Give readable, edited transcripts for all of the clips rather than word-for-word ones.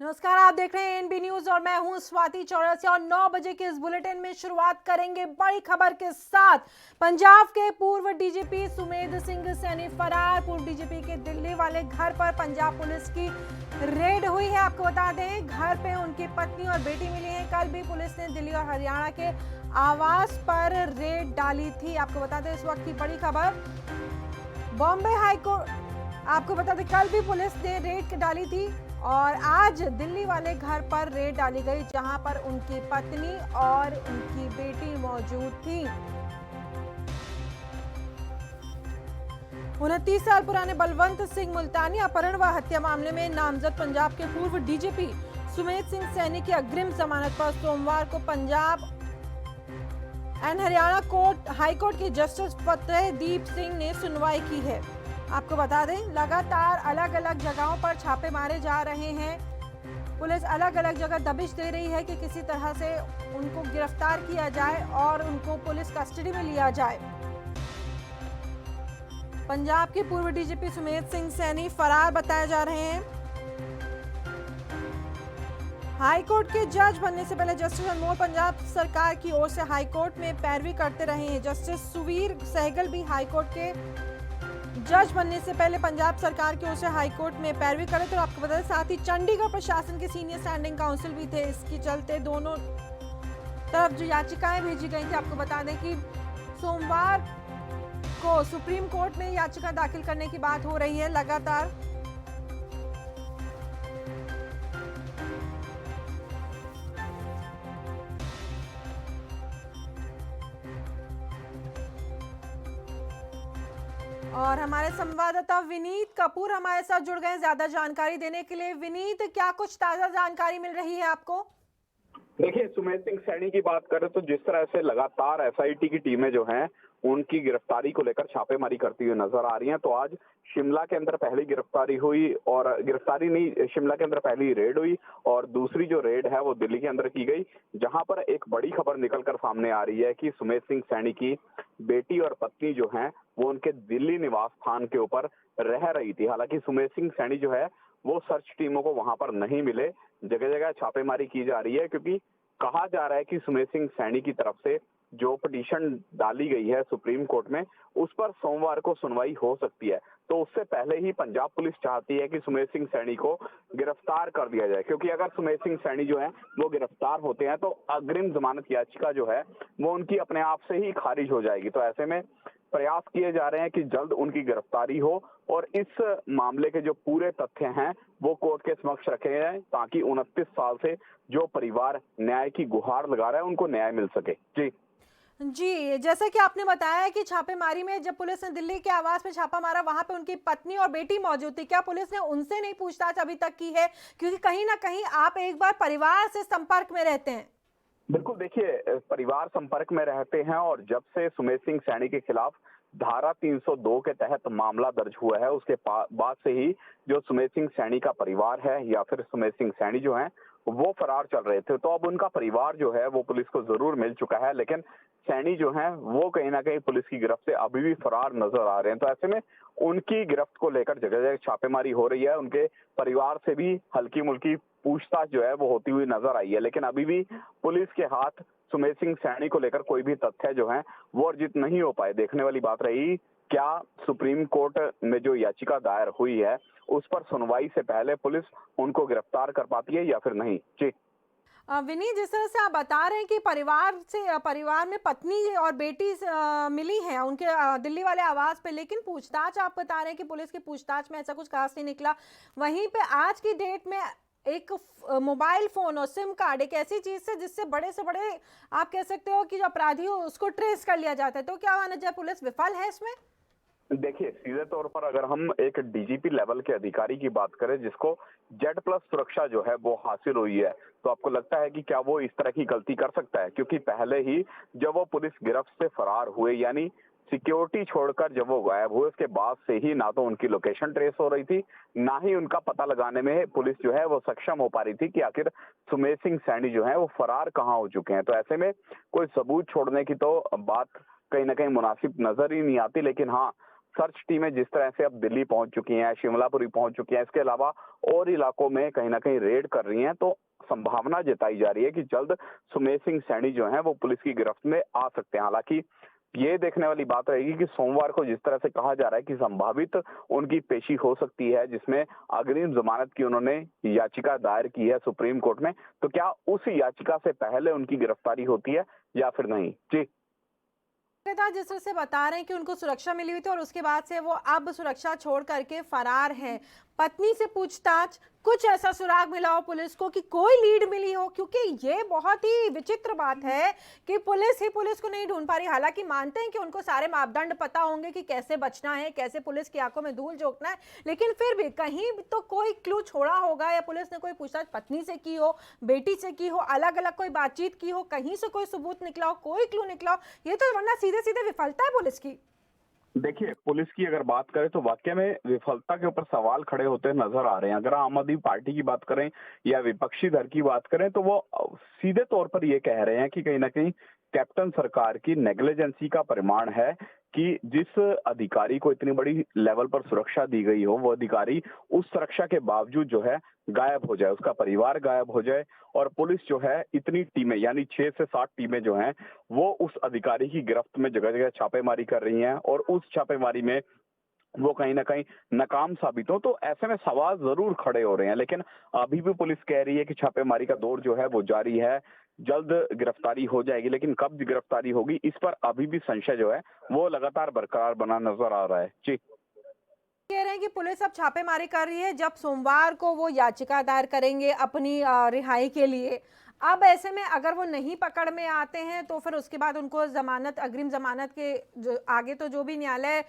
नमस्कार, आप देख रहे हैं एनबी न्यूज और मैं हूं स्वाति चौरसिया और 9 बजे के इस बुलेटिन में शुरुआत करेंगे बड़ी खबर के साथ। पंजाब के पूर्व डीजीपी सुमेध सिंह सैनी फरार। पूर्व डीजीपी के दिल्ली वाले घर पर पंजाब पुलिस की रेड हुई है। आपको बता दें, घर पे उनकी पत्नी और बेटी मिली है। कल भी पुलिस ने दिल्ली और हरियाणा के आवास पर रेड डाली थी। आपको बता दें, इस वक्त की बड़ी खबर, बॉम्बे हाईकोर्ट, आपको बता दें कल भी पुलिस ने रेड डाली थी और आज दिल्ली वाले घर पर रेड डाली गई, जहां पर उनकी पत्नी और उनकी बेटी मौजूद थी। 29 साल पुराने बलवंत सिंह मुल्तानी अपहरण व हत्या मामले में नामजद पंजाब के पूर्व डीजीपी सुमेध सिंह सैनी की अग्रिम जमानत पर सोमवार को पंजाब एंड हरियाणा हाईकोर्ट के जस्टिस फतेहदीप सिंह ने सुनवाई की है। आपको बता दें, लगातार अलग अलग जगहों पर छापे मारे जा रहे हैं। पुलिस अलग अलग जगह दबिश दे रही है कि किसी तरह से उनको गिरफ्तार किया जाए और उनको पुलिस कस्टडी में लिया जाए। पंजाब के पूर्व डीजीपी सुमेध सिंह सैनी फरार बताए जा रहे हैं। हाईकोर्ट के जज बनने से पहले जस्टिस अनमोल पंजाब सरकार की ओर से हाईकोर्ट में पैरवी करते रहे हैं। जस्टिस सुवीर सहगल भी हाईकोर्ट के जज बनने से पहले पंजाब सरकार की ओर से हाईकोर्ट में पैरवी करे। तो आपको बता दें, साथ ही चंडीगढ़ प्रशासन के सीनियर स्टैंडिंग काउंसिल भी थे। इसके चलते दोनों तरफ जो याचिकाएं भेजी गई थी, आपको बता दें कि सोमवार को सुप्रीम कोर्ट में याचिका दाखिल करने की बात हो रही है लगातार। और हमारे संवाददाता विनीत कपूर हमारे साथ जुड़ गए ज्यादा जानकारी देने के लिए। विनीत, क्या कुछ ताजा जानकारी मिल रही है आपको? देखिए, सुमेध सिंह सैनी की बात करें तो जिस तरह से लगातार एसआईटी की टीमें जो हैं उनकी गिरफ्तारी को लेकर छापेमारी करती हुई नजर आ रही हैं। तो आज शिमला के अंदर पहली गिरफ्तारी हुई, और गिरफ्तारी नहीं, शिमला के अंदर पहली रेड हुई और दूसरी जो रेड है वो दिल्ली के अंदर की गई, जहां पर एक बड़ी खबर निकलकर सामने आ रही है कि सुमेध सिंह सैनी की बेटी और पत्नी जो है वो उनके दिल्ली निवास स्थान के ऊपर रह रही थी। हालांकि सुमेध सिंह सैनी जो है वो सर्च टीमों को वहां पर नहीं मिले। जगह जगह छापेमारी की जा रही है, क्योंकि कहा जा रहा है कि सुमेध सिंह सैनी की तरफ से जो पिटीशन डाली गई है सुप्रीम कोर्ट में, उस पर सोमवार को सुनवाई हो सकती है। तो उससे पहले ही पंजाब पुलिस चाहती है कि सुमेध सिंह सैनी को गिरफ्तार कर दिया जाए, क्योंकि अगर सुमेध सिंह सैनी जो है वो गिरफ्तार होते हैं तो अग्रिम जमानत याचिका जो है वो उनकी अपने आप से ही खारिज हो जाएगी। तो ऐसे में प्रयास किए जा रहे हैं कि जल्द उनकी गिरफ्तारी हो और इस मामले के जो पूरे तथ्य हैं वो कोर्ट के समक्ष रखे जाएं, ताकि 29 साल से जो परिवार न्याय की गुहार लगा रहा है उनको न्याय मिल सके। जी, जैसा कि आपने बताया कि छापेमारी में जब पुलिस ने दिल्ली के आवास में छापा मारा, वहां पे उनकी पत्नी और बेटी मौजूद थी। क्या पुलिस ने उनसे नहीं पूछताछ अभी तक की है? क्योंकि कहीं ना कहीं आप एक बार परिवार से संपर्क में रहते हैं। बिल्कुल, देखिए, परिवार संपर्क में रहते हैं और जब से सुमेध सिंह सैनी के खिलाफ धारा 302 के तहत मामला दर्ज हुआ है उसके बाद से ही जो सुमेध सिंह सैनी का परिवार है या फिर सुमेध सिंह सैनी जो है वो फरार चल रहे थे। तो अब उनका परिवार जो है वो पुलिस को जरूर मिल चुका है, लेकिन सैनी जो है वो कहीं ना कहीं पुलिस की गिरफ्त से अभी भी फरार नजर आ रहे हैं। तो ऐसे में उनकी गिरफ्त को लेकर जगह जगह छापेमारी हो रही है। उनके परिवार से भी हल्की मुल्की पूछताछ जो है वो होती हुई नजर आई है, लेकिन अभी भी पुलिस के हाथ सुमेध सिंह सैनी को लेकर कोई भी तथ्य जो है वो अर्जित नहीं हो पाए। देखने वाली बात रही, क्या सुप्रीम कोर्ट में जो याचिका दायर हुई है उस पर सुनवाई से पहले पुलिस उनको गिरफ्तार कर पाती है या फिर नहीं। जी विनीत, जिस तरह से आप बता रहे हैं कि परिवार में पत्नी और बेटी मिली है उनके दिल्ली वाले आवास पे, लेकिन पूछताछ आप बता रहे हैं कि पुलिस की पूछताछ में ऐसा कुछ खास नहीं निकला। वहीं पे आज की डेट में एक मोबाइल फोन और सिम कार्ड एक ऐसी चीज से जिससे बड़े से बड़े आप कह सकते हो कि जो अपराधी हो उसको ट्रेस कर लिया जाता है। तो क्या माना जाए, पुलिस विफल है इसमें? देखिए, सीधे तौर पर अगर हम एक डीजीपी लेवल के अधिकारी की बात करें जिसको जेड प्लस सुरक्षा जो है वो हासिल हुई है, तो आपको लगता है कि क्या वो इस तरह की गलती कर सकता है? क्योंकि पहले ही जब वो पुलिस गिरफ्त से फरार हुए, यानी सिक्योरिटी छोड़कर जब वो गायब हुए, उसके बाद से ही ना तो उनकी लोकेशन ट्रेस हो रही थी, ना ही उनका पता लगाने में पुलिस जो है वो सक्षम हो पा रही थी कि आखिर सुमेध सिंह सैनी जो है वो फरार कहाँ हो चुके हैं। तो ऐसे में कोई सबूत छोड़ने की तो बात कहीं ना कहीं मुनासिब नजर ही नहीं आती। लेकिन हाँ, सर्च टीमें जिस तरह से अब दिल्ली पहुंच चुकी हैं, शिमलापुरी पहुंच चुकी हैं, इसके अलावा और इलाकों में कहीं ना कहीं रेड कर रही हैं, तो संभावना जताई जा रही है कि जल्द सुमेध सिंह सैनी जो है वो पुलिस की गिरफ्त में आ सकते हैं। हालांकि ये देखने वाली बात रहेगी कि सोमवार को जिस तरह से कहा जा रहा है कि संभावित उनकी पेशी हो सकती है, जिसमें अग्रिम जमानत की उन्होंने याचिका दायर की है सुप्रीम कोर्ट में, तो क्या उस याचिका से पहले उनकी गिरफ्तारी होती है या फिर नहीं? जी, जिस तरह से बता रहे हैं कि उनको सुरक्षा मिली हुई थी और उसके बाद से वो अब सुरक्षा छोड़ करके फरार हैं। पत्नी से पूछताछ, कुछ ऐसा सुराग मिला हो पुलिस को कि कोई लीड मिली हो? क्योंकि ये बहुत ही विचित्र बात है कि पुलिस ही पुलिस को नहीं ढूंढ पा रही। हालांकि मानते हैं कि उनको सारे मापदंड पता होंगे कि कैसे बचना है, कैसे पुलिस की आंखों में धूल झोंकना है, लेकिन फिर भी कहीं तो कोई क्लू छोड़ा होगा या पुलिस ने कोई पूछताछ पत्नी से की हो, बेटी से की हो, अलग अलग कोई बातचीत की हो, कहीं से कोई सबूत निकला हो, कोई क्लू निकला हो। ये तो वरना सीधे सीधे विफलता है पुलिस की। देखिए, पुलिस की अगर बात करें तो वाकई में विफलता के ऊपर सवाल खड़े होते नजर आ रहे हैं। अगर आम आदमी पार्टी की बात करें या विपक्षी दल की बात करें तो वो सीधे तौर पर ये कह रहे हैं कि कहीं ना कहीं कैप्टन सरकार की नेग्लिजेंसी का परिमाण है कि जिस अधिकारी को इतनी बड़ी लेवल पर सुरक्षा दी गई हो, वो अधिकारी उस सुरक्षा के बावजूद जो है गायब हो जाए, उसका परिवार गायब हो जाए, और पुलिस जो है इतनी टीमें यानी 6 से 7 टीमें जो हैं वो उस अधिकारी की गिरफ्त में जगह जगह छापेमारी कर रही हैं, और उस छापेमारी में वो कहीं ना कहीं नाकाम साबित हो। तो ऐसे में सवाल जरूर खड़े हो रहे हैं, लेकिन अभी भी पुलिस कह रही है कि छापेमारी का दौर जो है वो जारी है, जल्द गिरफ्तारी हो जाएगी, लेकिन कब गिरफ्तारी होगी इस पर अभी भी संशय जो है वो लगातार बरकरार बना नजर आ रहा है। जी, कह रहे हैं कि पुलिस अब छापेमारी कर रही है, जब सोमवार को वो याचिका दायर करेंगे अपनी रिहाई के लिए। अब ऐसे में अगर वो नहीं पकड़ में आते हैं तो फिर उसके बाद उनको जमानत, अग्रिम जमानत के जो आगे तो जो भी न्यायालय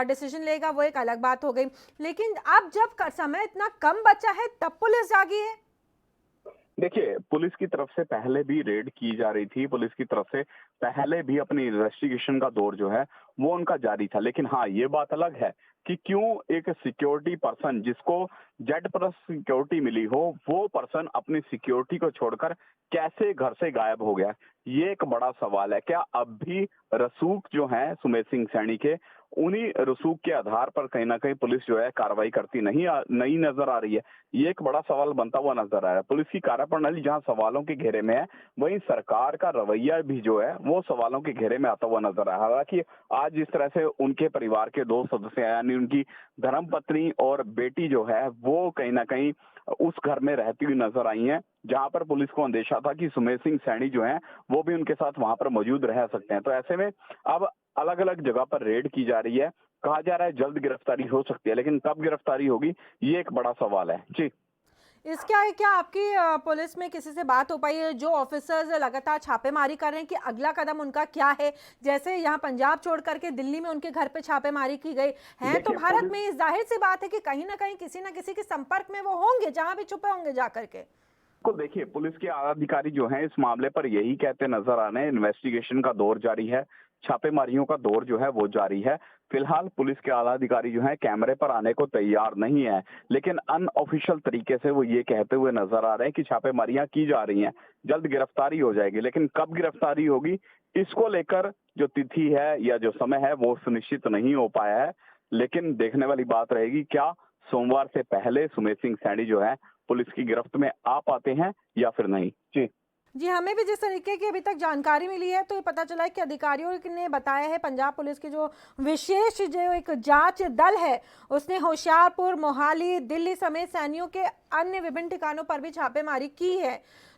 डिसीजन लेगा वो एक अलग बात हो गई। लेकिन अब जब समय इतना कम बचा है तब पुलिस जागी है। देखिए, पुलिस की तरफ से पहले भी रेड की जा रही थी, पुलिस की तरफ से पहले भी अपनी इन्वेस्टिगेशन का दौर जो है वो उनका जारी था। लेकिन हाँ, ये बात अलग है कि क्यों एक सिक्योरिटी पर्सन जिसको जेड प्लस सिक्योरिटी मिली हो, वो पर्सन अपनी सिक्योरिटी को छोड़कर कैसे घर से गायब हो गया, ये एक बड़ा सवाल है। क्या अब भी रसूख जो है सुमेध सिंह सैनी के, उन्हीं रसूख के आधार पर कहीं ना कहीं पुलिस जो है कार्रवाई करती नहीं नजर आ रही है? ये एक बड़ा सवाल बनता हुआ नजर आ रहा है। पुलिस की कार्यप्रणाली जहां सवालों के घेरे में है, वहीं सरकार का रवैया भी जो है वो सवालों के घेरे में आता हुआ नजर आ रहा है। हालांकि आज जिस तरह से उनके परिवार के 2 सदस्य यानी उनकी धर्मपत्नी और बेटी जो है वो कहीं ना कहीं उस घर में रहती हुई नजर आई हैं, जहां पर पुलिस को अंदेशा था कि सुमेध सिंह सैनी जो है वो भी उनके साथ वहां पर मौजूद रह सकते हैं। तो ऐसे में अब अलग अलग जगह पर रेड की जा रही है, कहा जा रहा है जल्द गिरफ्तारी हो सकती है, लेकिन कब गिरफ्तारी होगी ये एक बड़ा सवाल है। जी, इसका क्या आपकी पुलिस में किसी से बात हो पाई है, जो ऑफिसर्स लगातार छापेमारी कर रहे हैं, कि अगला कदम उनका क्या है? जैसे यहाँ पंजाब छोड़ करके दिल्ली में उनके घर पे छापेमारी की गई है, तो भारत में जाहिर सी बात है कि कहीं ना कहीं किसी ना किसी के संपर्क में वो होंगे, जहां भी छुपे होंगे जा करके। को देखिए, पुलिस के आला अधिकारी जो हैं इस मामले पर यही कहते नजर आ रहे हैं, इन्वेस्टिगेशन का दौर जारी है, छापेमारियों का दौर जो है वो जारी है। फिलहाल पुलिस के आला अधिकारी जो हैं कैमरे पर आने को तैयार नहीं है, लेकिन अनऑफिशियल तरीके से वो ये कहते हुए नजर आ रहे हैं कि छापेमारियां की जा रही हैं, जल्द गिरफ्तारी हो जाएगी। लेकिन कब गिरफ्तारी होगी इसको लेकर जो तिथि है या जो समय है वो सुनिश्चित नहीं हो पाया है। लेकिन देखने वाली बात रहेगी, क्या सोमवार से पहले सुमेध सिंह सैनी जो है पुलिस की गिरफ्त में आ पाते हैं या फिर नहीं? जी, जी, हमें भी जिस तरीके की अभी तक जानकारी मिली है तो ये पता चला है कि अधिकारियों ने बताया है, पंजाब पुलिस की जो विशेष जो एक जांच दल है उसने होशियारपुर, मोहाली, दिल्ली समेत सैनियों के अन्य विभिन्न ठिकानों पर भी छापेमारी की है।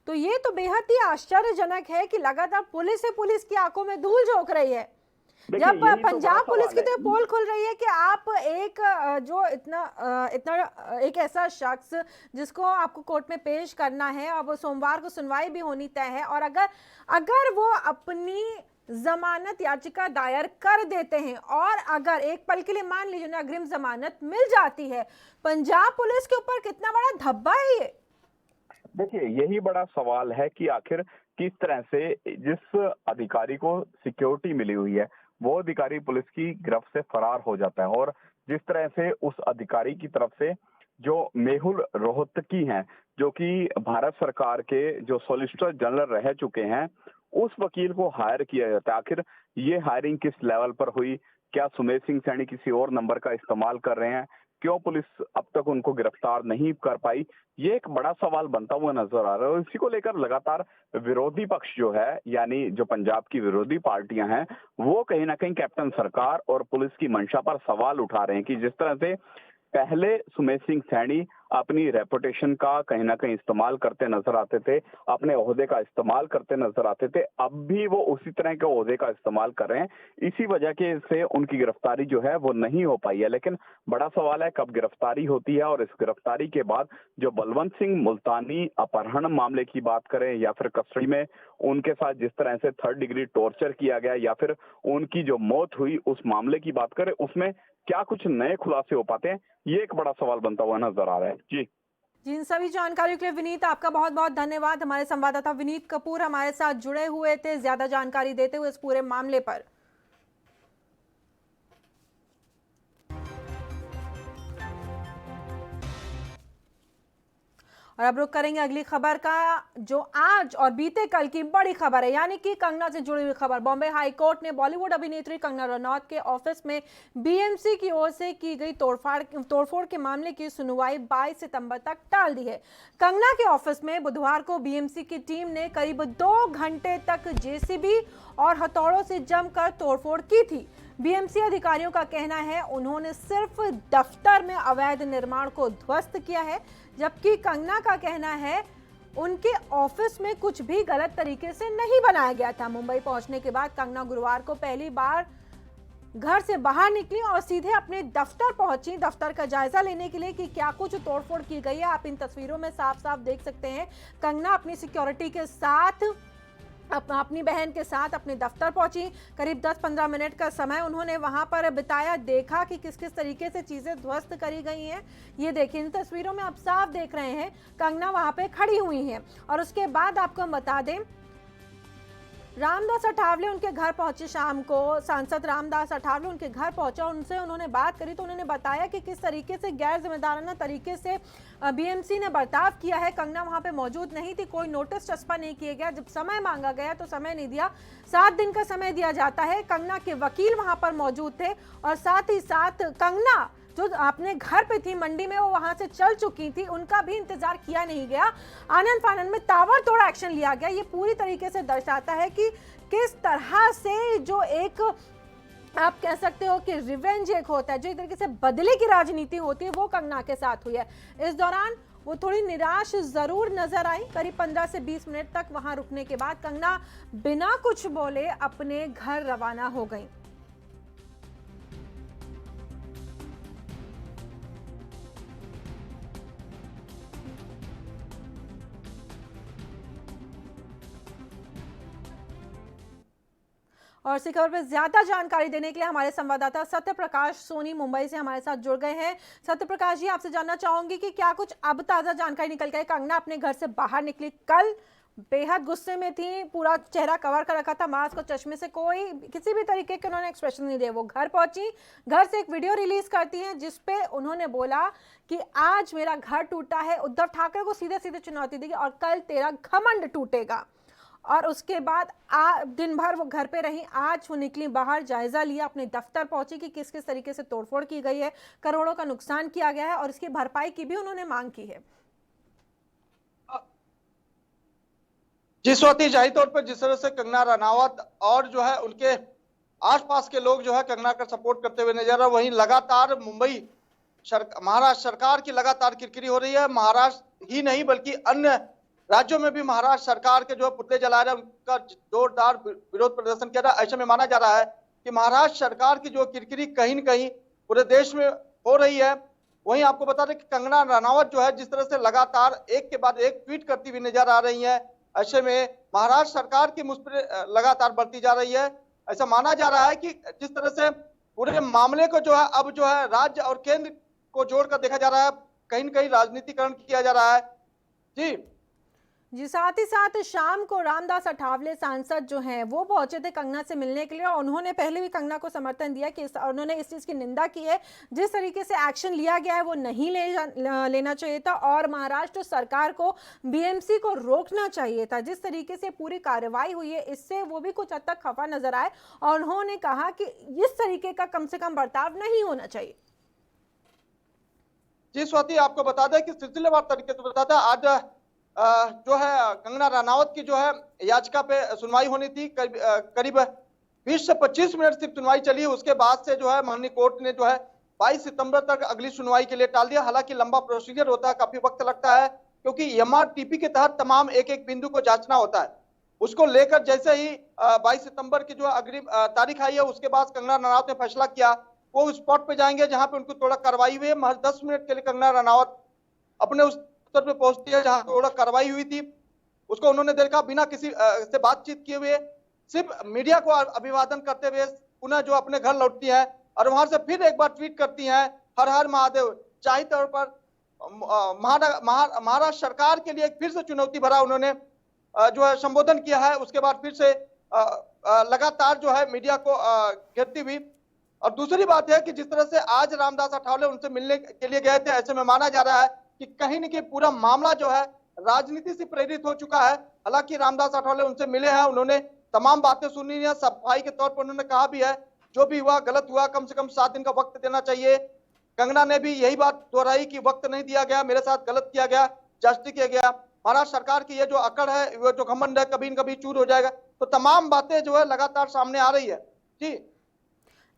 तो ये तो बेहद ही आश्चर्यजनक है कि लगातार पुलिस की आंखों में धूल झोंक रही है। जब पंजाब पुलिस की तो पोल खुल रही है कि आप एक जो इतना एक ऐसा शख्स जिसको आपको कोर्ट में पेश करना है, अब सोमवार को सुनवाई भी होनी तय है, और अगर वो अपनी जमानत याचिका दायर कर देते हैं और अगर एक पल के लिए मान लीजिए उन्हें अग्रिम जमानत मिल जाती है, पंजाब पुलिस के ऊपर कितना बड़ा धब्बा है ये। देखिए, यही बड़ा सवाल है कि आखिर किस तरह से जिस अधिकारी को सिक्योरिटी मिली हुई है वो अधिकारी पुलिस की गिरफ्त से फरार हो जाता है, और जिस तरह से उस अधिकारी की तरफ से जो मेहुल रोहतगी हैं, जो कि भारत सरकार के जो सॉलिसिटर जनरल रह चुके हैं, उस वकील को हायर किया जाता है। आखिर ये हायरिंग किस लेवल पर हुई, क्या सुमेध सिंह सैनी किसी और नंबर का इस्तेमाल कर रहे हैं? क्यों पुलिस अब तक उनको गिरफ्तार नहीं कर पाई? ये एक बड़ा सवाल बनता हुआ नजर आ रहा है और इसी को लेकर लगातार विरोधी पक्ष जो है, यानी जो पंजाब की विरोधी पार्टियां हैं, वो कहीं ना कहीं कैप्टन सरकार और पुलिस की मंशा पर सवाल उठा रहे हैं कि जिस तरह से पहले सुमेध सिंह सैनी अपनी रेपुटेशन का कहीं ना कहीं इस्तेमाल करते नजर आते थे, अपने ओहदे का इस्तेमाल करते नजर आते थे, अब भी वो उसी तरह के ओहदे का इस्तेमाल कर रहे हैं। इसी वजह के से उनकी गिरफ्तारी जो है वो नहीं हो पाई है। लेकिन बड़ा सवाल है कब गिरफ्तारी होती है, और इस गिरफ्तारी के बाद जो बलवंत सिंह मुल्तानी अपहरण मामले की बात करें या फिर कस्टडी में उनके साथ जिस तरह से 3rd डिग्री टॉर्चर किया गया या फिर उनकी जो मौत हुई उस मामले की बात करें, उसमें क्या कुछ नए खुलासे हो पाते हैं, ये एक बड़ा सवाल बनता हुआ नजर आ रहा है। जी इन सभी जानकारियों के लिए विनीत आपका बहुत बहुत धन्यवाद। हमारे संवाददाता विनीत कपूर हमारे साथ जुड़े हुए थे ज्यादा जानकारी देते हुए इस पूरे मामले पर। और अब रुक करेंगे अगली खबर का, जो आज और बीते कल की बड़ी खबर है, यानी कि कंगना से जुड़ी हुई खबर। बॉम्बे हाई कोर्ट ने बॉलीवुड अभिनेत्री कंगना रनौत के ऑफिस में बीएमसी की ओर से की गई तोड़फोड़ के मामले की सुनवाई 22 सितंबर तक टाल दी है। कंगना के ऑफिस में बुधवार को बीएमसी की टीम ने करीब 2 घंटे तक जेसीबी और हथौड़ों से जमकर तोड़फोड़ की थी। बीएमसी अधिकारियों का कहना है उन्होंने सिर्फ दफ्तर में अवैध निर्माण को ध्वस्त किया है, जबकि कंगना का कहना है उनके ऑफिस में कुछ भी गलत तरीके से नहीं बनाया गया था। मुंबई पहुंचने के बाद कंगना गुरुवार को पहली बार घर से बाहर निकली और सीधे अपने दफ्तर पहुंची, दफ्तर का जायजा लेने के लिए कि क्या कुछ तोड़फोड़ की गई है। आप इन तस्वीरों में साफ साफ देख सकते हैं कंगना अपनी सिक्योरिटी के साथ अपनी बहन के साथ अपने दफ्तर पहुंची। करीब 10-15 मिनट का समय उन्होंने वहां पर बिताया, देखा कि किस किस तरीके से चीजें ध्वस्त करी गई हैं। ये देखिए इन तस्वीरों में आप साफ देख रहे हैं कंगना वहां पे खड़ी हुई हैं। और उसके बाद आपको हम बता दें रामदास अठावले उनके घर पहुंचे शाम को, सांसद रामदास अठावले उनके घर पहुंचा, उनसे उन्होंने बात करी तो उन्होंने बताया कि किस तरीके से गैर जिम्मेदाराना तरीके से बीएमसी ने बर्ताव किया है। कंगना वहां पे मौजूद नहीं थी, कोई नोटिस चस्पा नहीं किया गया, जब समय मांगा गया तो समय नहीं दिया। 7 दिन का समय दिया जाता है। कंगना के वकील वहां पर मौजूद थे और साथ ही साथ कंगना जो अपने घर पे थी मंडी में, वो वहां से चल चुकी थी, उनका भी इंतजार किया नहीं गया। आनन फानन में ताबड़तोड़ एक्शन लिया गया। ये पूरी तरीके से दर्शाता है कि किस तरह से जो एक आप कह सकते हो कि रिवेंज एक होता है, जो एक तरीके से बदले की राजनीति होती है, वो कंगना के साथ हुई है। इस दौरान वो थोड़ी निराश जरूर नजर आई। करीब 15 से 20 मिनट तक वहां रुकने के बाद कंगना बिना कुछ बोले अपने घर रवाना हो गई। और इसी खबर पर ज्यादा जानकारी देने के लिए हमारे संवाददाता सत्य प्रकाश सोनी मुंबई से हमारे साथ जुड़ गए हैं। सत्य प्रकाश जी, आपसे जानना चाहूंगी कि क्या कुछ अब ताजा जानकारी निकल के कंगना अपने घर से बाहर निकली, कल बेहद गुस्से में थी, पूरा चेहरा कवर कर रखा था मास्क और चश्मे से, कोई किसी भी तरीके के उन्होंने एक्सप्रेशन नहीं दिए। वो घर पहुंची, घर से एक वीडियो रिलीज करती हैं जिसपे उन्होंने बोला कि आज मेरा घर टूटा है, उद्धव ठाकरे को सीधे सीधे चुनौती दी और कल तेरा घमंड टूटेगा। और उसके बाद दिन भर वो घर पे रही। आज वो निकली बाहर, जायजा लिया, अपने दफ्तर पहुंची कि किस किस तरीके से तोड़फोड़ की गई है, करोड़ों का नुकसान किया गया है और इसकी भरपाई की भी उन्होंने मांग की है। जी स्वाति, जाहिर तौर पर जिस तरह से कंगना रनावत और जो है उनके आसपास के लोग जो है कंगना का सपोर्ट करते हुए नजर आ, वहीं लगातार मुंबई महाराष्ट्र सरकार की लगातार किरकिरी हो रही है। महाराष्ट्र ही नहीं बल्कि अन्य राज्यों में भी महाराष्ट्र सरकार के जो पुतले जला रहे हैं उनका जोरदार विरोध प्रदर्शन किया रहा है। ऐसे में माना जा रहा है कि महाराष्ट्र सरकार की जो किरकिरी कहीं न कहीं पूरे देश में हो रही है। वहीं आपको बता दें कि कंगना रनावत जो है जिस तरह से लगातार एक के बाद एक ट्वीट करती हुई नजर आ रही है, ऐसे में महाराष्ट्र सरकार की मुझ पर लगातार बढ़ती जा रही है। ऐसा माना जा रहा है कि जिस तरह से पूरे मामले को जो है अब जो है राज्य और केंद्र को जोड़कर देखा जा रहा है, कहीं न कहीं राजनीतिकरण किया जा रहा है। जी, साथ ही साथ शाम को रामदास अठावले सांसद जो हैं वो पहुंचे थे कंगना से मिलने के लिए और उन्होंने पहले भी कंगना को समर्थन दिया कि उन्होंने इस चीज़ की निंदा की है, जिस तरीके से एक्शन लिया गया है वो नहीं लेना चाहिए था और महाराष्ट्र सरकार को बीएमसी को रोकना चाहिए था। जिस तरीके से पूरी कार्रवाई हुई है इससे वो भी कुछ हद तक खफा नजर आए और उन्होंने कहा कि इस तरीके का कम से कम बर्ताव नहीं होना चाहिए। जी स्वाति, आपको बता दें कि सिलसिलेवार तरीके से बता दें, आज जो है कंगना रनावत की जो है याचिका पे सुनवाई होनी थी। करीब 20 से 25 मिनट सिर्फ सुनवाई चली। उसके बाद से जो है माननीय कोर्ट ने जो है 22 सितंबर तक अगली सुनवाई के लिए टाल दिया। हालांकि लंबा प्रोसीजर होता है, काफी वक्त लगता है, क्योंकि एमआरटीपी के तहत तमाम एक एक बिंदु को जांचना होता है। उसको लेकर जैसे ही 22 सितंबर की जो अग्रिम तारीख आई है, उसके बाद कंगना रनावत ने फैसला किया वो स्पॉट पे जाएंगे जहां पे उनको थोड़ा कार्रवाई हुई है। महज 10 मिनट के लिए कंगना रनावत अपने उस पे पहुंचती है जहां थोड़ा कार्रवाई हुई थी। उसको उन्होंने देखा बिना किसी से बातचीत किए हुए, सिर्फ मीडिया को अभिवादन करते हुए पुनः जो अपने घर लौटती है और वहां से फिर एक बार ट्वीट करती हैं, हर हर महादेव। जाहिर तौर पर महाराष्ट्र सरकार के लिए फिर से चुनौती भरा उन्होंने जो है संबोधन किया है। उसके बाद फिर से लगातार जो है मीडिया को घेरती हुई। और दूसरी बात है कि जिस तरह से आज रामदास अठावले उनसे मिलने के लिए गए थे, ऐसे में माना जा रहा है कि कहीं न कहीं पूरा मामला जो है राजनीति से प्रेरित हो चुका है। हालांकि रामदास अठावले उनसे मिले हैं, उन्होंने तमाम बातें सुनी है। सफाई के तौर पर उन्होंने कहा भी है जो भी हुआ गलत हुआ, कम से कम 7 दिन का वक्त देना चाहिए। कंगना ने भी यही बात दोहराई कि वक्त नहीं दिया गया, मेरे साथ गलत किया गया, जास्ती किया गया। महाराष्ट्र सरकार की ये जो अकड़ है, वो जो घमंड है, कभी न कभी चूर हो जाएगा। तो तमाम बातें जो है लगातार सामने आ रही है। जी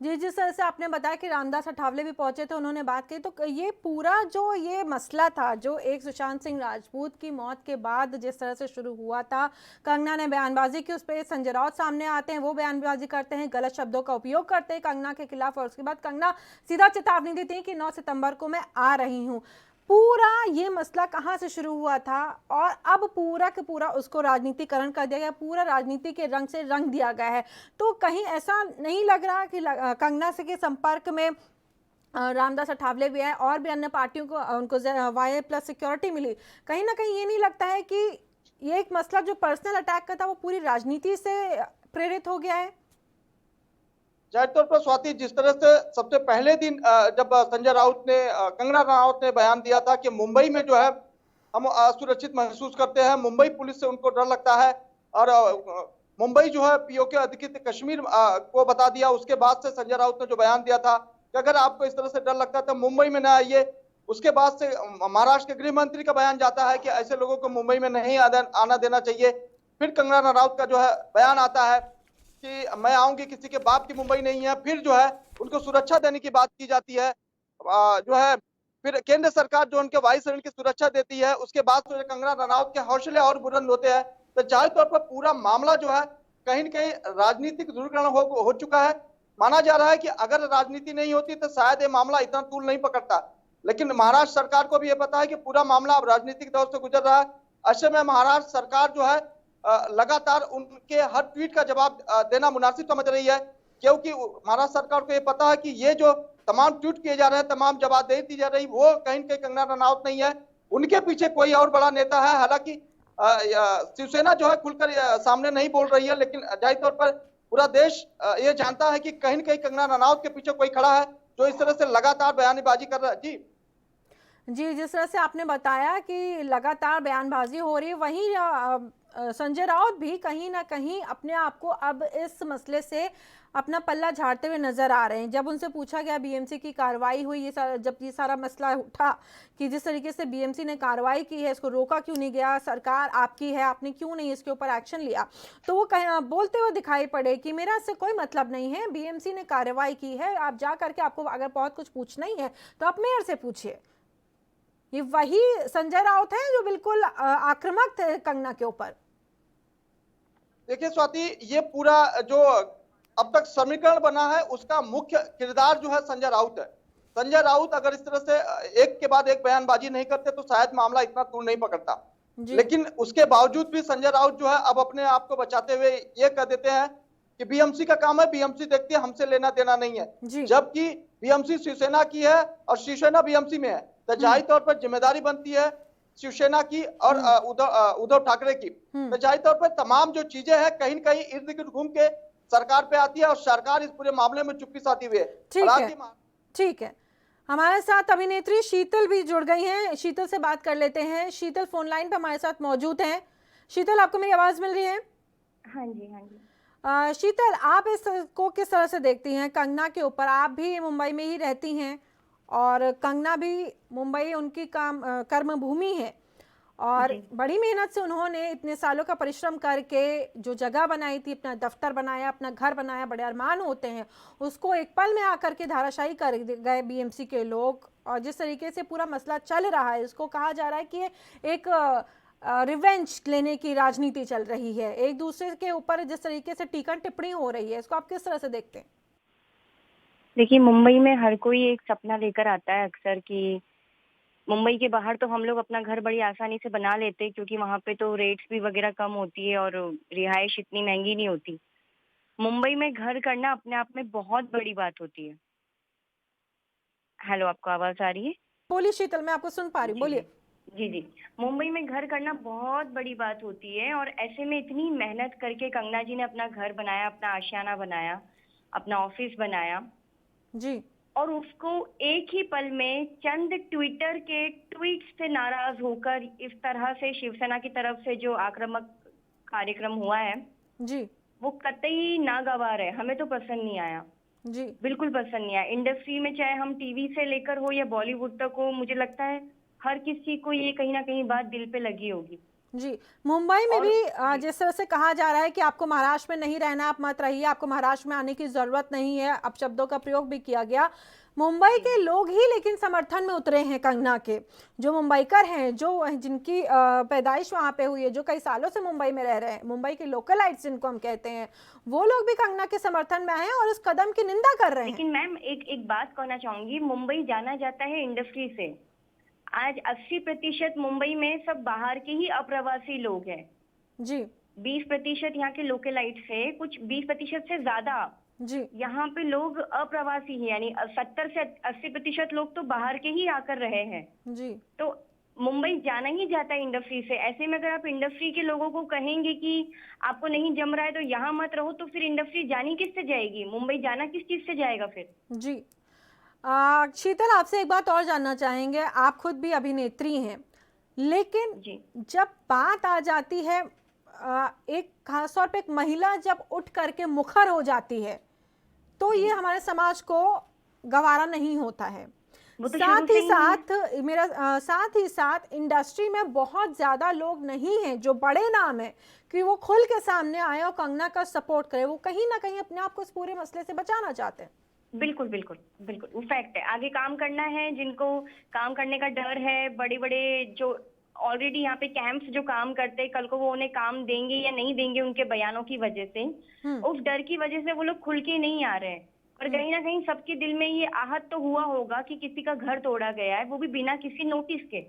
जी, जिस तरह से आपने बताया कि रामदास अठावले भी पहुंचे थे, उन्होंने बात की, तो ये पूरा जो ये मसला था जो एक सुशांत सिंह राजपूत की मौत के बाद जिस तरह से शुरू हुआ था, कंगना ने बयानबाजी की, उस पर संजय राउत सामने आते हैं, वो बयानबाजी करते हैं, गलत शब्दों का उपयोग करते हैं कंगना के खिलाफ और उसके बाद कंगना सीधा चेतावनी देती है कि 9 सितंबर को मैं आ रही हूँ। पूरा ये मसला कहाँ से शुरू हुआ था और अब पूरा के पूरा उसको राजनीतिकरण कर दिया गया, पूरा राजनीति के रंग से रंग दिया गया है। तो कहीं ऐसा नहीं लग रहा कि कंगना से के संपर्क में रामदास अठावले भी है और भी अन्य पार्टियों को उनको वाई प्लस सिक्योरिटी मिली, कहीं ना कहीं ये नहीं लगता है कि ये एक मसला जो पर्सनल अटैक का था वो पूरी राजनीति से प्रेरित हो गया है? जाहिर तौर पर स्वाति, जिस तरह से सबसे पहले दिन जब संजय राउत ने कंगना रनावत ने बयान दिया था कि मुंबई में जो है हम असुरक्षित महसूस करते हैं, मुंबई पुलिस से उनको डर लगता है और मुंबई जो है पीओके अधिकृत कश्मीर को बता दिया। उसके बाद से संजय राउत ने जो बयान दिया था कि अगर आपको इस तरह से डर लगता है तो मुंबई में न आइए। उसके बाद से महाराष्ट्र के गृह मंत्री का बयान जाता है कि ऐसे लोगों को मुंबई में नहीं आना देना चाहिए। फिर कंगना रनावत का जो है बयान आता है कि मैं आऊंगी, किसी के बाप की मुंबई नहीं है। फिर जो है उनको सुरक्षा देने की बात की जाती है, जो है फिर केंद्र सरकार जो उनके वायुसेना की सुरक्षा देती है। उसके बाद तो कंगना रनावत के हौसले और बुलंद होते हैं। तो जाहिर तौर पर पूरा मामला जो है कहीं न कहीं राजनीतिक ध्रुवीकरण हो चुका है। माना जा रहा है कि अगर राजनीति नहीं होती तो शायद ये मामला इतना तूल नहीं पकड़ता, लेकिन महाराष्ट्र सरकार को भी ये पता है कि पूरा मामला अब राजनीतिक दौर से गुजर रहा है। ऐसे में महाराष्ट्र सरकार जो है लगातार उनके हर ट्वीट का जवाब देना मुनासिब समझ रही है, क्योंकि महाराष्ट्र सरकार को ये पता है कि ये जो तमाम ट्वीट किए जा रहे हैं, तमाम जवाबदेही दी जा रही, वो कहीं न कहीं कंगना रनावत नहीं है, उनके पीछे कोई और बड़ा नेता है। हालांकि शिवसेना जो है खुलकर सामने नहीं बोल रही है, लेकिन जाहिर तौर पर पूरा देश ये जानता है कि कहीं न कहीं कंगना रनावत के पीछे कोई खड़ा है जो इस तरह से लगातार बयानबाजी कर रहा है। जी जी, जिस तरह से आपने बताया कि लगातार बयानबाजी हो रही है, वहीं संजय राउत भी कहीं ना कहीं अपने आप को अब इस मसले से अपना पल्ला झाड़ते हुए नजर आ रहे हैं। जब उनसे पूछा गया बीएमसी की कार्रवाई हुई, जब ये सारा मसला उठा कि जिस तरीके से बीएमसी ने कार्रवाई की है, इसको रोका क्यों नहीं गया, सरकार आपकी है, आपने क्यों नहीं इसके ऊपर एक्शन लिया, तो वो बोलते हुए दिखाई पड़े कि मेरा इससे कोई मतलब नहीं है, बीएमसी ने कार्रवाई की है, आप जा करके आपको अगर बहुत कुछ पूछना ही है तो आप मेयर से पूछिए। ये वही संजय राउत है जो बिल्कुल आक्रामक थे कंगना के ऊपर। देखिए स्वाति, ये पूरा जो अब तक समीकरण बना है उसका मुख्य किरदार जो है संजय राउत है। संजय राउत अगर इस तरह से एक के बाद एक बयानबाजी नहीं करते तो शायद मामला इतना दूर नहीं पकड़ता, लेकिन उसके बावजूद भी संजय राउत जो है अब अपने आप को बचाते हुए ये कह देते हैं कि बीएमसी का काम है, बीएमसी देखती है, हमसे लेना देना नहीं है। जबकि बीएमसी शिवसेना की है और शिवसेना बीएमसी में है, तो जाहिर तौर पर जिम्मेदारी बनती है शिवसेना की और उद्धव ठाकरे की। तो जाहिर तौर पर तमाम जो चीजें हैं कहीं न कहीं इर्द गिर्द घूम के सरकार पे आती है और सरकार इस पूरे मामले में चुप्पी साधी हुई है। ठीक है, ठीक है। हमारे साथ अभिनेत्री शीतल भी जुड़ गई हैं, शीतल से बात कर लेते हैं। शीतल फोन लाइन पे हमारे साथ मौजूद हैं। शीतल, आपको मेरी आवाज मिल रही है? हाँ जी, हाँ जी। शीतल, आप इसको किस तरह से देखती हैं कंगना के ऊपर? आप भी मुंबई में ही रहती हैं और कंगना भी मुंबई उनकी कर्म भूमि है और बड़ी मेहनत से उन्होंने इतने सालों का परिश्रम करके जो जगह बनाई थी, अपना दफ्तर बनाया, अपना घर बनाया, बड़े अरमान होते हैं, उसको एक पल में आकर के धाराशाही कर गए बीएमसी के लोग। और जिस तरीके से पूरा मसला चल रहा है, इसको कहा जा रहा है कि एक रिवेंज लेने की राजनीति चल रही है, एक दूसरे के ऊपर जिस तरीके से टीका टिप्पणी हो रही है, इसको आप किस तरह से देखते हैं? देखिए, मुंबई में हर कोई एक सपना लेकर आता है अक्सर कि मुंबई के बाहर तो हम लोग अपना घर बड़ी आसानी से बना लेते हैं क्योंकि वहाँ पे तो रेट्स भी वगैरह कम होती है और रिहाइश इतनी महंगी नहीं होती। मुंबई में घर करना अपने आप में बहुत बड़ी बात होती है। हेलो, आपको आवाज आ रही है? बोलिए शीतल, मैं आपको सुन पा रही हूँ, बोलिए। जी जी, मुंबई में घर करना बहुत बड़ी बात होती है और ऐसे में इतनी मेहनत करके कंगना जी ने अपना घर बनाया, अपना आशियाना बनाया, अपना ऑफिस बनाया जी, और उसको एक ही पल में चंद ट्विटर के ट्वीट से नाराज होकर इस तरह से शिवसेना की तरफ से जो आक्रामक कार्यक्रम हुआ है जी, वो कतई नागवार है। हमें तो पसंद नहीं आया, जी, बिल्कुल पसंद नहीं आया। इंडस्ट्री में चाहे हम टीवी से लेकर हो या बॉलीवुड तक हो, मुझे लगता है हर किसी को ये कहीं ना कहीं बात दिल पे लगी होगी। जी। मुंबई में भी जिस तरह से कहा जा रहा है कि आपको महाराष्ट्र में नहीं रहना, आप मत रहिए, आपको महाराष्ट्र में आने की जरूरत नहीं है, अब शब्दों का प्रयोग भी किया गया। मुंबई के लोग ही लेकिन समर्थन में उतरे हैं कंगना के, जो मुंबईकर हैं, जो जिनकी पैदाइश वहां पे हुई है, जो कई सालों से मुंबई में रह रहे हैं, मुंबई के लोकलाइट्स जिनको हम कहते हैं, वो लोग भी कंगना के समर्थन में आए हैं और उस कदम की निंदा कर रहे हैं। लेकिन मैम एक बात कहना चाहूंगी, मुंबई जाना जाता है इंडस्ट्री से। आज 80% मुंबई में सब बाहर के ही अप्रवासी लोग हैं जी, 20% यहाँ के लोकलाइट से, कुछ 20% से ज्यादा जी, यहाँ पे लोग अप्रवासी हैं, यानी 70 से 80% लोग तो बाहर के ही आकर रहे हैं। जी, तो मुंबई जाना ही जाता है इंडस्ट्री से। ऐसे में अगर आप इंडस्ट्री के लोगों को कहेंगे कि आपको नहीं जम रहा है तो यहाँ मत रहो, तो फिर इंडस्ट्री जानी किससे जाएगी? मुंबई जाना किस चीज से जाएगा फिर? जी। शीतल, आपसे एक बात और जानना चाहेंगे, आप खुद भी अभिनेत्री हैं, लेकिन जी जब बात आ जाती है एक खास तौर पे एक महिला जब उठ करके मुखर हो जाती है, तो ये हमारे समाज को गवारा नहीं होता है। वो तो साथ ही साथ इंडस्ट्री में बहुत ज्यादा लोग नहीं हैं जो बड़े नाम हैं कि वो खुल के सामने आए और कंगना का सपोर्ट करे, वो कहीं ना कहीं अपने आप को इस पूरे मसले से बचाना चाहते हैं। बिल्कुल बिल्कुल बिल्कुल, वो फैक्ट है। आगे काम करना है, जिनको काम करने का डर है, बड़े बड़े जो ऑलरेडी यहाँ पे कैंप्स जो काम करते हैं, कल को वो उन्हें काम देंगे या नहीं देंगे उनके बयानों की वजह से, उस डर की वजह से वो लोग खुल के नहीं आ रहे हैं। और कहीं ना कहीं सबके दिल में ये आहत तो हुआ होगा कि किसी का घर तोड़ा गया है, वो भी बिना किसी नोटिस के,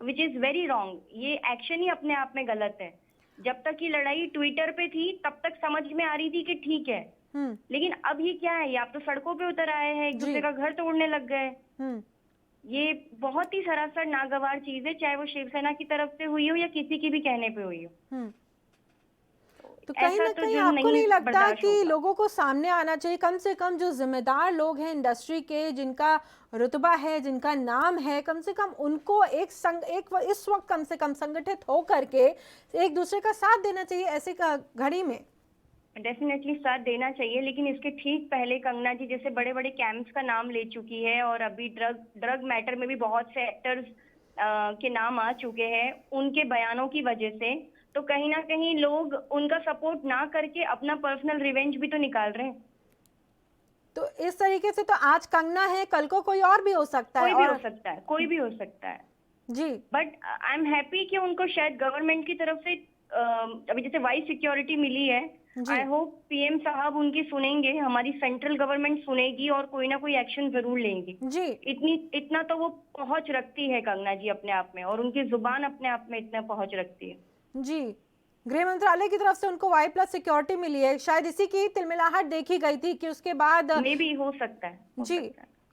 विच इज वेरी रॉन्ग। ये एक्शन ही अपने आप में गलत है। जब तक ये लड़ाई ट्विटर पे थी तब तक समझ में आ रही थी कि ठीक है, लेकिन अब ये क्या है, ये आप तो सड़कों पे उतर आए हैं, एक दूसरे का घर तोड़ने लग गए। ये बहुत ही सरासर नागवार चीज है, चाहे वो शिवसेना की तरफ से हुई हो या किसी की भी कहने पे हुई हो। तो कहीं ना कहीं आपको नहीं लगता कि लोगों को सामने आना चाहिए, कम से कम जो जिम्मेदार लोग हैं इंडस्ट्री के, जिनका रुतबा है, जिनका नाम है, कम से कम उनको इस वक्त कम से कम संगठित हो करके एक दूसरे का साथ देना चाहिए ऐसे घड़ी में? डेफिनेटली साथ देना चाहिए, लेकिन इसके ठीक पहले कंगना जी जैसे बड़े बड़े कैंप्स का नाम ले चुकी है और अभी ड्रग मैटर में भी बहुत से एक्टर्स के नाम आ चुके हैं उनके बयानों की वजह से। तो कहीं ना कहीं लोग उनका सपोर्ट ना करके अपना पर्सनल रिवेंज भी तो निकाल रहे हैं। तो इस तरीके से तो आज कंगना है, कल को कोई और भी हो सकता है, कोई भी हो सकता है जी। बट आई एम हैप्पी कि उनको शायद गवर्नमेंट की तरफ से अभी जैसे वाइस सिक्योरिटी मिली है। आई होप पीएम साहब उनकी सुनेंगे, हमारी सेंट्रल गवर्नमेंट सुनेगी और कोई ना कोई एक्शन जरूर लेंगी जी। इतना तो वो पहुंच रखती है कंगना जी अपने आप में, और उनकी जुबान अपने आप में इतना पहुंच रखती है जी। गृह मंत्रालय की तरफ से उनको Y+ सिक्योरिटी मिली है, शायद इसी की तिलमिलाहट देखी गई थी कि उसके बाद मे भी हो सकता है जी,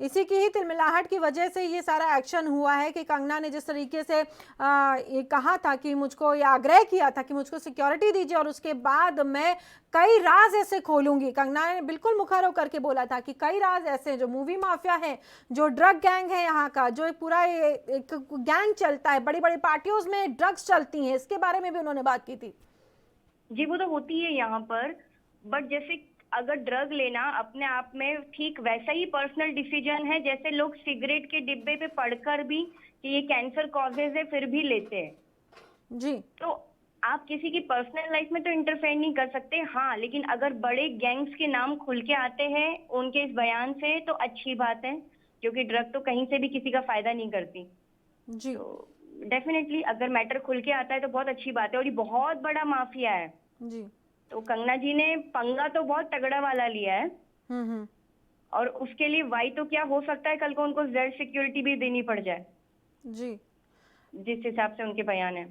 इसी की ही तिलमिलाहट की वजह से ये सारा एक्शन हुआ है कि कंगना ने जिस तरीके से ये कहा था कि मुझको, ये आग्रह किया था कि मुझको सिक्योरिटी दीजिए और उसके बाद मैं कई राज ऐसे खोलूंगी। कंगना ने बिल्कुल मुखर होकर के बोला था कि कई राज ऐसे जो मूवी माफिया है, जो ड्रग गैंग है यहाँ का, जो एक पूरा एक गैंग चलता है, बड़ी बड़ी पार्टियों में ड्रग्स चलती हैं, इसके बारे में भी उन्होंने बात की थी। जी वो तो होती है यहाँ पर, बट जैसे अगर ड्रग लेना अपने आप में ठीक वैसा ही पर्सनल डिसीजन है जैसे लोग सिगरेट के डिब्बे पे पढ़कर भी कि ये कैंसर कॉजेज है फिर भी लेते हैं। जी। तो आप किसी की पर्सनल लाइफ में तो इंटरफेयर नहीं कर सकते, हाँ, लेकिन अगर बड़े गैंग्स के नाम खुल के आते हैं उनके इस बयान से तो अच्छी बात है, क्योंकि ड्रग तो कहीं से भी किसी का फायदा नहीं करती। जी। तो डेफिनेटली अगर मैटर खुल के आता है तो बहुत अच्छी बात है, और ये बहुत बड़ा माफिया है। जी। तो कंगना जी ने पंगा तो बहुत तगड़ा वाला लिया है, हम्म। और उसके लिए वाई तो क्या हो सकता है कल को उनको जेड सिक्योरिटी भी देनी पड़ जाए, जी। जिस हिसाब से उनके बयान है।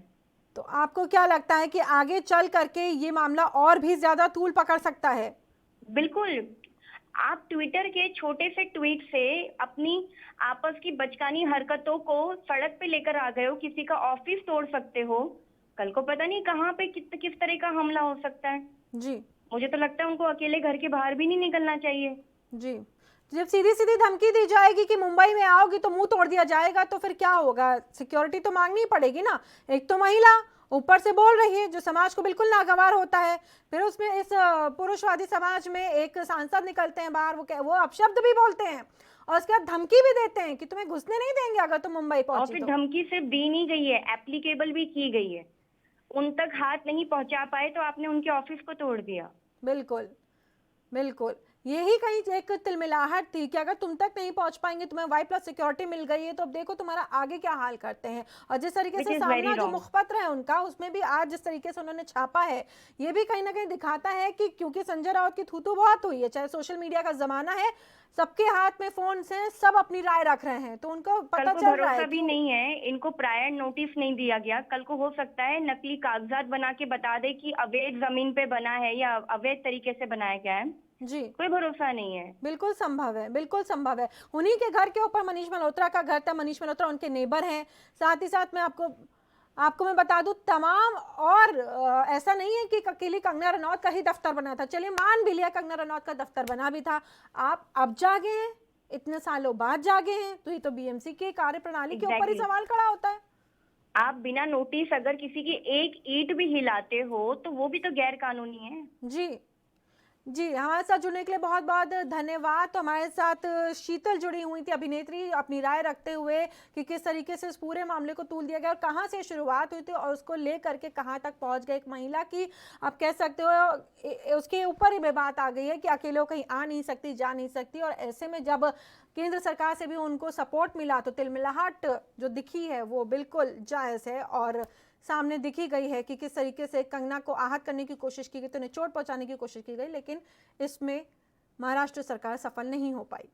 तो आपको क्या लगता है कि आगे चल करके ये मामला और भी ज्यादा तूल पकड़ सकता है? बिल्कुल, आप ट्विटर के छोटे से ट्वीट से अपनी आपस की बचकानी हरकतों को सड़क पे लेकर आ गए हो, किसी का ऑफिस तोड़ सकते हो, कल को पता नहीं कहाँ पे किस तरह का हमला हो सकता है। जी। मुझे तो लगता है उनको अकेले घर के बाहर भी नहीं निकलना चाहिए। जी। जब सीधी सीधी धमकी दी जाएगी कि मुंबई में आओगी तो मुंह तोड़ दिया जाएगा, तो फिर क्या होगा? सिक्योरिटी तो मांगनी पड़ेगी ना। एक तो महिला ऊपर से बोल रही है जो समाज को बिल्कुल नागवार होता है, फिर उसमें इस पुरुषवादी समाज में एक सांसद निकलते हैं बाहर, वो अपशब्द भी बोलते हैं और उसके बाद धमकी भी देते हैं कि तुम्हें घुसने नहीं देंगे अगर तुम मुंबई और पहुंची फिर तो। धमकी सिर्फ दी नहीं गई है, एप्लीकेबल भी की गई है। उन तक हाथ नहीं पहुंचा पाए तो आपने उनके ऑफिस को तोड़ दिया। बिल्कुल। बिल्कुल, यही कहीं एक तिलमिलाहट थी कि अगर तुम तक नहीं पहुंच पाएंगे, तुम्हें वाई प्लस सिक्योरिटी मिल गई है तो अब देखो तुम्हारा आगे क्या हाल करते हैं। और जिस तरीके Which से is सामना very जो wrong. मुखपत्र है उनका, उसमें भी आज जिस तरीके से उन्होंने छापा है, ये भी कहीं ना कहीं दिखाता है कि क्योंकि संजय राउत की थूथू बहुत हुई है, चाहे सोशल मीडिया का जमाना है, सबके हाथ में फोन हैं, सब अपनी राय रख रहे हैं, तो उनको कल पता को चल रहा भरोसा है भी कि नहीं है, इनको प्रायर नोटिस नहीं दिया गया। कल को हो सकता है नकली कागजात बना के बता दे कि अवैध जमीन पे बना है या अवैध तरीके से बनाया गया है। जी कोई भरोसा नहीं है। बिल्कुल संभव है, बिल्कुल संभव है। उन्हीं के घर के ऊपर मनीष मल्होत्रा का घर था, मनीष मल्होत्रा उनके नेबर हैं। साथ ही साथ में आपको मैं बता दूं तमाम, और ऐसा नहीं है कि अकेली कंगना रनौत का ही दफ्तर बना था, चलिए मान भी लिया कंगना रनौत का दफ्तर बना भी था, आप अब जागे हैं, इतने सालों बाद जागे हैं, तो ये तो बीएमसी की कार्यप्रणाली के ऊपर ही Exactly. सवाल खड़ा होता है। आप बिना नोटिस अगर किसी की एक ईंट भी हिलाते हो तो वो भी तो गैर कानूनी है। जी। जी, हमारे साथ जुड़ने के लिए बहुत बहुत धन्यवाद। तो हमारे साथ शीतल जुड़ी हुई थी, अभिनेत्री, अपनी राय रखते हुए कि किस तरीके से इस पूरे मामले को तूल दिया गया और कहाँ से शुरुआत हुई थी और उसको ले करके कहाँ तक पहुँच गए। एक महिला की आप कह सकते हो उसके ऊपर ही बात आ गई है कि अकेले कहीं आ नहीं सकती, जा नहीं सकती, और ऐसे में जब केंद्र सरकार से भी उनको सपोर्ट मिला तो तिलमिलाहट जो दिखी है वो बिल्कुल जायज़ है और सामने दिखी गई है कि किस तरीके से कंगना को आहत करने की कोशिश की गई, तो उन्हें चोट पहुंचाने की कोशिश की गई, लेकिन इसमें महाराष्ट्र सरकार सफल नहीं हो पाई।